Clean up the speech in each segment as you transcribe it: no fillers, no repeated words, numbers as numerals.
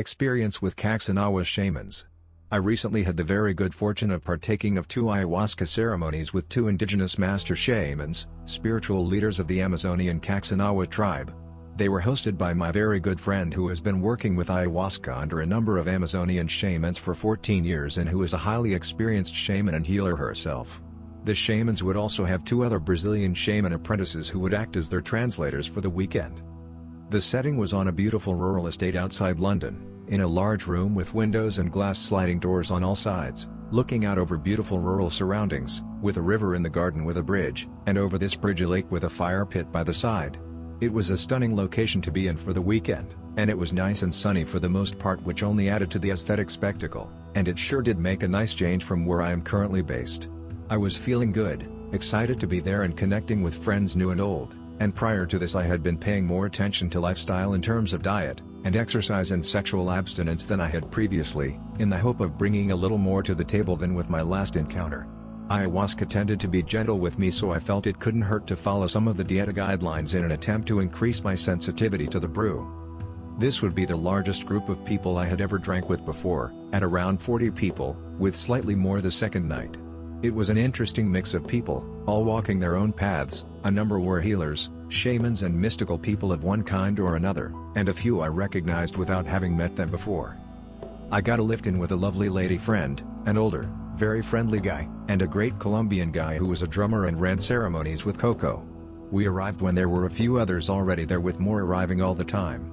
Experience with Kaxinawa Shamans. I recently had the very good fortune of partaking of 2 ayahuasca ceremonies with 2 indigenous master shamans, spiritual leaders of the Amazonian Kaxinawa tribe. They were hosted by my very good friend who has been working with ayahuasca under a number of Amazonian shamans for 14 years and who is a highly experienced shaman and healer herself. The shamans would also have 2 other Brazilian shaman apprentices who would act as their translators for the weekend. The setting was on a beautiful rural estate outside London, in a large room with windows and glass sliding doors on all sides, looking out over beautiful rural surroundings, with a river in the garden with a bridge, and over this bridge a lake with a fire pit by the side. It was a stunning location to be in for the weekend, and it was nice and sunny for the most part, which only added to the aesthetic spectacle, and it sure did make a nice change from where I am currently based. I was feeling good, excited to be there and connecting with friends new and old. And prior to this I had been paying more attention to lifestyle in terms of diet, and exercise and sexual abstinence than I had previously, in the hope of bringing a little more to the table than with my last encounter. Ayahuasca tended to be gentle with me, so I felt it couldn't hurt to follow some of the dieta guidelines in an attempt to increase my sensitivity to the brew. This would be the largest group of people I had ever drank with before, at around 40 people, with slightly more the second night. It was an interesting mix of people, all walking their own paths. A number were healers, shamans and mystical people of one kind or another, and a few I recognized without having met them before. I got a lift in with a lovely lady friend, an older, very friendly guy, and a great Colombian guy who was a drummer and ran ceremonies with Coco. We arrived when there were a few others already there, with more arriving all the time.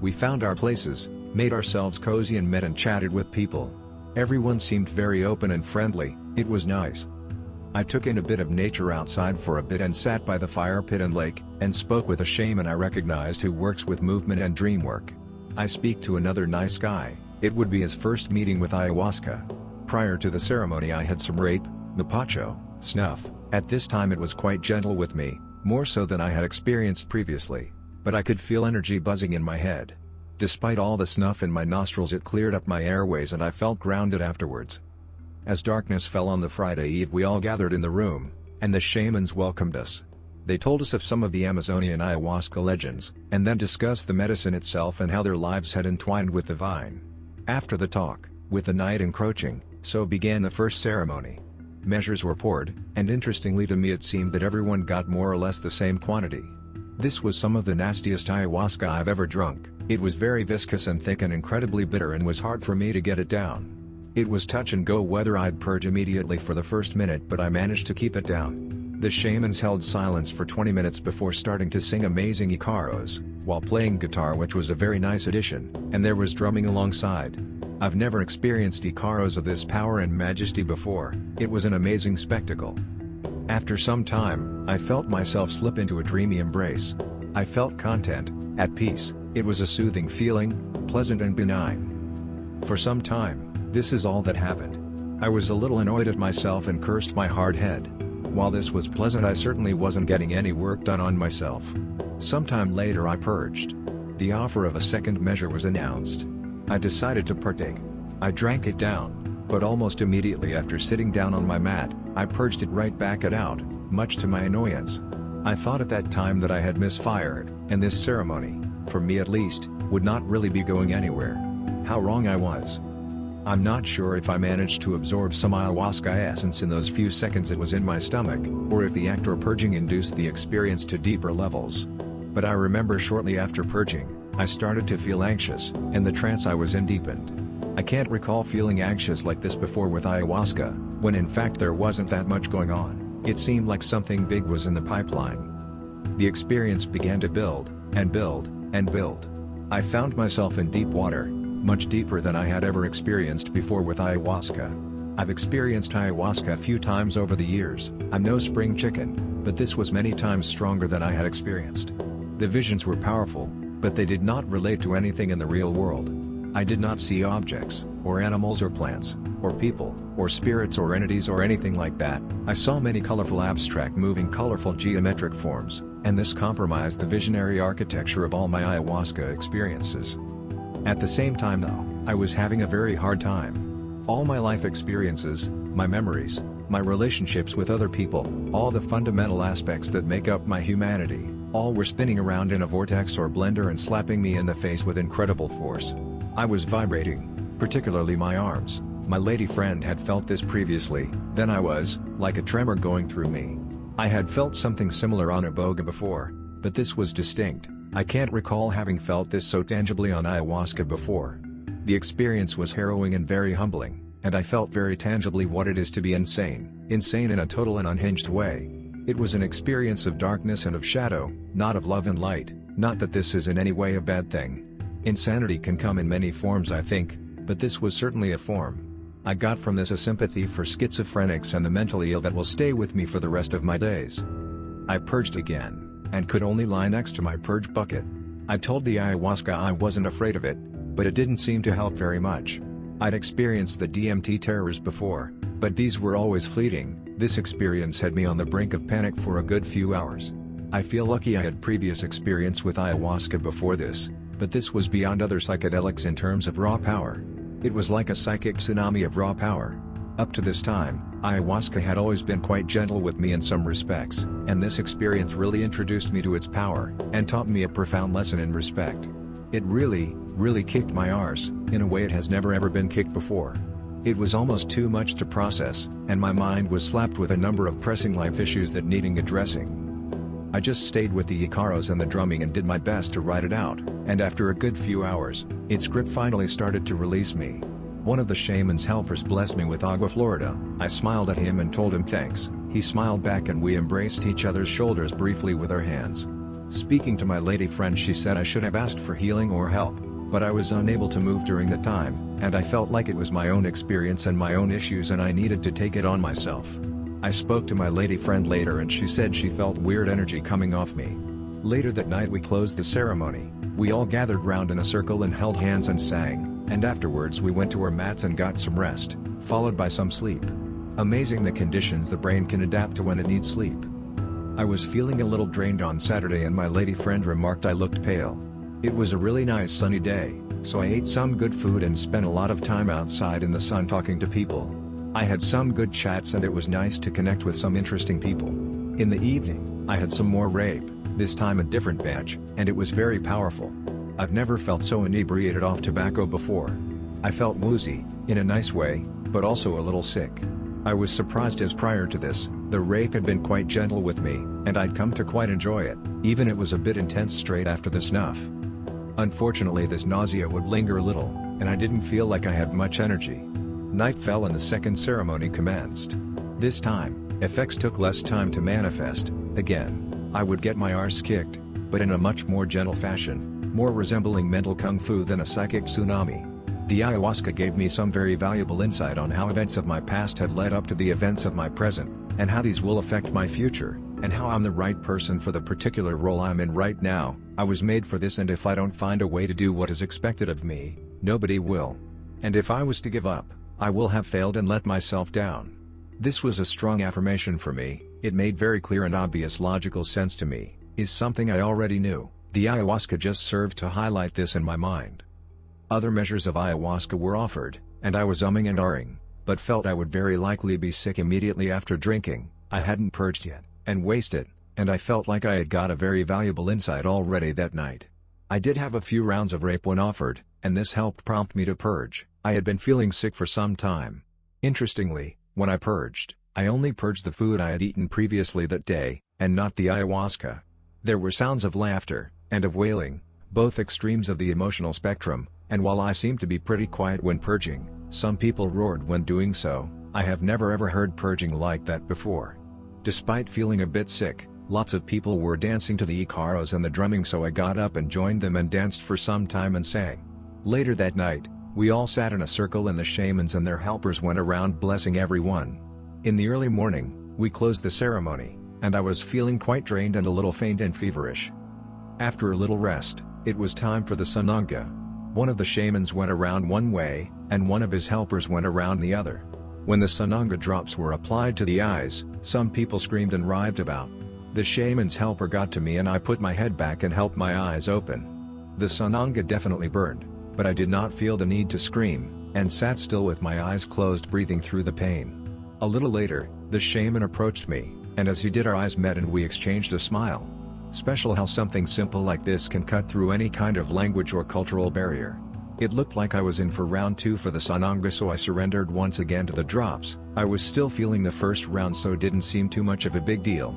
We found our places, made ourselves cozy and met and chatted with people. Everyone seemed very open and friendly. It was nice. I took in a bit of nature outside for a bit and sat by the fire pit and lake, and spoke with a shaman I recognized who works with movement and dream work. I speak to another nice guy. It would be his first meeting with ayahuasca. Prior to the ceremony I had some rape, mapacho, snuff. At this time it was quite gentle with me, more so than I had experienced previously, but I could feel energy buzzing in my head. Despite all the snuff in my nostrils, it cleared up my airways and I felt grounded afterwards. As darkness fell on the Friday Eve, we all gathered in the room, and the shamans welcomed us. They told us of some of the Amazonian ayahuasca legends, and then discussed the medicine itself and how their lives had entwined with the vine. After the talk, with the night encroaching, so began the first ceremony. Measures were poured, and interestingly to me it seemed that everyone got more or less the same quantity. This was some of the nastiest ayahuasca I've ever drunk. It was very viscous and thick and incredibly bitter, and was hard for me to get it down. It was touch and go whether I'd purge immediately for the first minute, but I managed to keep it down. The shamans held silence for 20 minutes before starting to sing amazing icaros, while playing guitar, which was a very nice addition, and there was drumming alongside. I've never experienced icaros of this power and majesty before. It was an amazing spectacle. After some time, I felt myself slip into a dreamy embrace. I felt content, at peace. It was a soothing feeling, pleasant and benign. For some time, this is all that happened. I was a little annoyed at myself and cursed my hard head. While this was pleasant, I certainly wasn't getting any work done on myself. Sometime later I purged. The offer of a second measure was announced. I decided to partake. I drank it down, but almost immediately after sitting down on my mat, I purged it right back out, much to my annoyance. I thought at that time that I had misfired, and this ceremony, for me at least, would not really be going anywhere. How wrong I was. I'm not sure if I managed to absorb some ayahuasca essence in those few seconds it was in my stomach, or if the act or purging induced the experience to deeper levels. But I remember shortly after purging, I started to feel anxious, and the trance I was in deepened. I can't recall feeling anxious like this before with ayahuasca, when in fact there wasn't that much going on. It seemed like something big was in the pipeline. The experience began to build, and build, and build. I found myself in deep water, much deeper than I had ever experienced before with ayahuasca. I've experienced ayahuasca a few times over the years. I'm no spring chicken, but this was many times stronger than I had experienced. The visions were powerful, but they did not relate to anything in the real world. I did not see objects, or animals or plants, or people, or spirits or entities or anything like that. I saw many colorful abstract moving colorful geometric forms, and this compromised the visionary architecture of all my ayahuasca experiences. At the same time though, I was having a very hard time. All my life experiences, my memories, my relationships with other people, all the fundamental aspects that make up my humanity, all were spinning around in a vortex or blender and slapping me in the face with incredible force. I was vibrating, particularly my arms. My lady friend had felt this previously, then I was, like a tremor going through me. I had felt something similar on iboga before, but this was distinct. I can't recall having felt this so tangibly on ayahuasca before. The experience was harrowing and very humbling, and I felt very tangibly what it is to be insane. Insane in a total and unhinged way. It was an experience of darkness and of shadow, not of love and light. Not that this is in any way a bad thing. Insanity can come in many forms, I think, but this was certainly a form. I got from this a sympathy for schizophrenics and the mentally ill that will stay with me for the rest of my days. I purged again, and could only lie next to my purge bucket. I told the ayahuasca I wasn't afraid of it, but it didn't seem to help very much. I'd experienced the DMT terrors before, but these were always fleeting. This experience had me on the brink of panic for a good few hours. I feel lucky I had previous experience with ayahuasca before this, but this was beyond other psychedelics in terms of raw power. It was like a psychic tsunami of raw power. Up to this time, ayahuasca had always been quite gentle with me in some respects, and this experience really introduced me to its power, and taught me a profound lesson in respect. It really kicked my arse, in a way it has never ever been kicked before. It was almost too much to process, and my mind was slapped with a number of pressing life issues that needing addressing. I just stayed with the icaros and the drumming and did my best to ride it out, and after a good few hours, its grip finally started to release me. One of the shaman's helpers blessed me with agua florida. I smiled at him and told him thanks. He smiled back and we embraced each other's shoulders briefly with our hands. Speaking to my lady friend, she said I should have asked for healing or help, but I was unable to move during the time, and I felt like it was my own experience and my own issues and I needed to take it on myself. I spoke to my lady friend later and she said she felt weird energy coming off me. Later that night we closed the ceremony. We all gathered round in a circle and held hands and sang, and afterwards we went to our mats and got some rest, followed by some sleep. Amazing the conditions the brain can adapt to when it needs sleep. I was feeling a little drained on Saturday and my lady friend remarked I looked pale. It was a really nice sunny day, so I ate some good food and spent a lot of time outside in the sun talking to people. I had some good chats and it was nice to connect with some interesting people. In the evening, I had some more rape, this time a different batch, and it was very powerful. I've never felt so inebriated off tobacco before. I felt woozy, in a nice way, but also a little sick. I was surprised as prior to this, the rape had been quite gentle with me, and I'd come to quite enjoy it, even it was a bit intense straight after the snuff. Unfortunately this nausea would linger a little, and I didn't feel like I had much energy. Night fell and the second ceremony commenced. This time, effects took less time to manifest. Again, I would get my arse kicked, but in a much more gentle fashion, more resembling mental kung fu than a psychic tsunami. The ayahuasca gave me some very valuable insight on how events of my past had led up to the events of my present, and how these will affect my future, and how I'm the right person for the particular role I'm in right now. I was made for this, and if I don't find a way to do what is expected of me, nobody will. And if I was to give up, I will have failed and let myself down. This was a strong affirmation for me. It made very clear and obvious logical sense to me, is something I already knew. The ayahuasca just served to highlight this in my mind. Other measures of ayahuasca were offered, and I was umming and ahhing, but felt I would very likely be sick immediately after drinking. I hadn't purged yet, and wasted, and I felt like I had got a very valuable insight already that night. I did have a few rounds of rape when offered, and this helped prompt me to purge. I had been feeling sick for some time. Interestingly, when I purged, I only purged the food I had eaten previously that day, and not the ayahuasca. There were sounds of laughter, and of wailing, both extremes of the emotional spectrum, and while I seemed to be pretty quiet when purging, some people roared when doing so. I have never ever heard purging like that before. Despite feeling a bit sick, lots of people were dancing to the icaros and the drumming, so I got up and joined them and danced for some time and sang. Later that night, we all sat in a circle and the shamans and their helpers went around blessing everyone. In the early morning, we closed the ceremony, and I was feeling quite drained and a little faint and feverish. After a little rest, it was time for the sananga. One of the shamans went around one way, and one of his helpers went around the other. When the sananga drops were applied to the eyes, some people screamed and writhed about. The shaman's helper got to me and I put my head back and helped my eyes open. The sananga definitely burned, but I did not feel the need to scream, and sat still with my eyes closed, breathing through the pain. A little later, the shaman approached me, and as he did our eyes met and we exchanged a smile. Special how something simple like this can cut through any kind of language or cultural barrier. It looked like I was in for round 2 for the Sananga, so I surrendered once again to the drops. I was still feeling the first round, so it didn't seem too much of a big deal.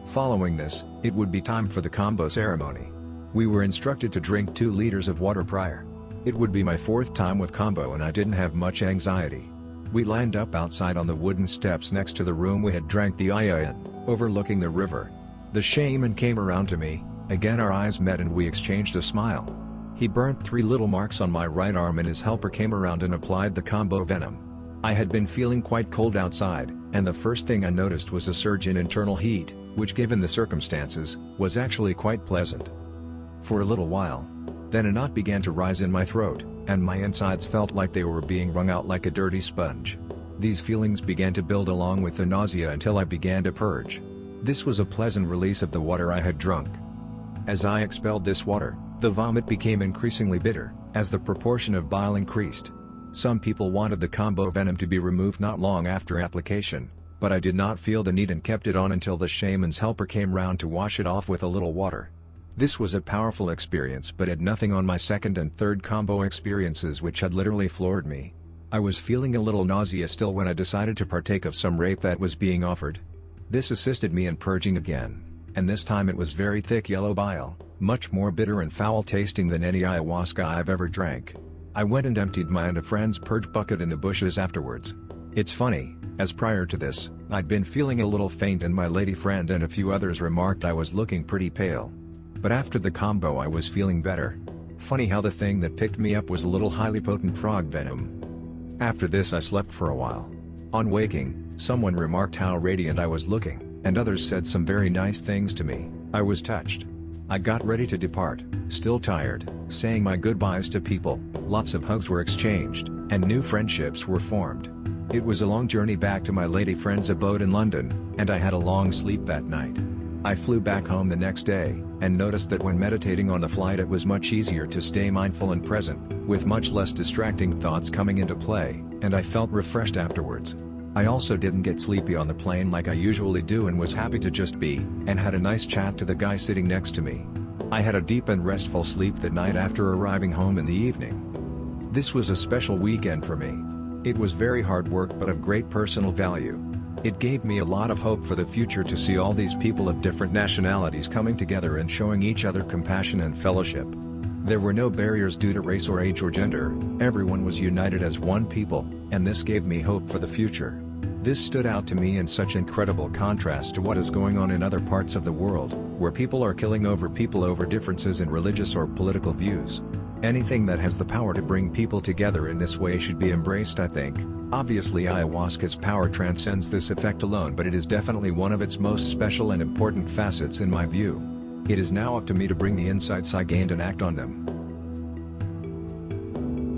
Following this, it would be time for the combo ceremony. We were instructed to drink 2 liters of water prior. It would be my 4th time with combo and I didn't have much anxiety. We lined up outside on the wooden steps next to the room we had drank the aya in, overlooking the river. The shaman came around to me, again our eyes met and we exchanged a smile. He burnt 3 little marks on my right arm and his helper came around and applied the combo venom. I had been feeling quite cold outside, and the first thing I noticed was a surge in internal heat, which given the circumstances, was actually quite pleasant. For a little while. Then a knot began to rise in my throat, and my insides felt like they were being wrung out like a dirty sponge. These feelings began to build along with the nausea until I began to purge. This was a pleasant release of the water I had drunk. As I expelled this water, the vomit became increasingly bitter, as the proportion of bile increased. Some people wanted the combo venom to be removed not long after application, but I did not feel the need and kept it on until the shaman's helper came round to wash it off with a little water. This was a powerful experience but had nothing on my second and third combo experiences, which had literally floored me. I was feeling a little nausea still when I decided to partake of some rape that was being offered. This assisted me in purging again, and this time it was very thick yellow bile, much more bitter and foul tasting than any ayahuasca I've ever drank. I went and emptied my and a friend's purge bucket in the bushes afterwards. It's funny, as prior to this, I'd been feeling a little faint and my lady friend and a few others remarked I was looking pretty pale. But after the combo I was feeling better. Funny how the thing that picked me up was a little highly potent frog venom. After this I slept for a while. On waking, someone remarked how radiant I was looking, and others said some very nice things to me. I was touched. I got ready to depart, still tired, saying my goodbyes to people. Lots of hugs were exchanged, and new friendships were formed. It was a long journey back to my lady friend's abode in London, and I had a long sleep that night. I flew back home the next day, and noticed that when meditating on the flight it was much easier to stay mindful and present, with much less distracting thoughts coming into play, and I felt refreshed afterwards. I also didn't get sleepy on the plane like I usually do and was happy to just be, and had a nice chat to the guy sitting next to me. I had a deep and restful sleep that night after arriving home in the evening. This was a special weekend for me. It was very hard work but of great personal value. It gave me a lot of hope for the future to see all these people of different nationalities coming together and showing each other compassion and fellowship. There were no barriers due to race or age or gender, everyone was united as one people, and this gave me hope for the future. This stood out to me in such incredible contrast to what is going on in other parts of the world, where people are killing people over differences in religious or political views. Anything that has the power to bring people together in this way should be embraced, I think. Obviously ayahuasca's power transcends this effect alone, but it is definitely one of its most special and important facets in my view. It is now up to me to bring the insights I gained and act on them.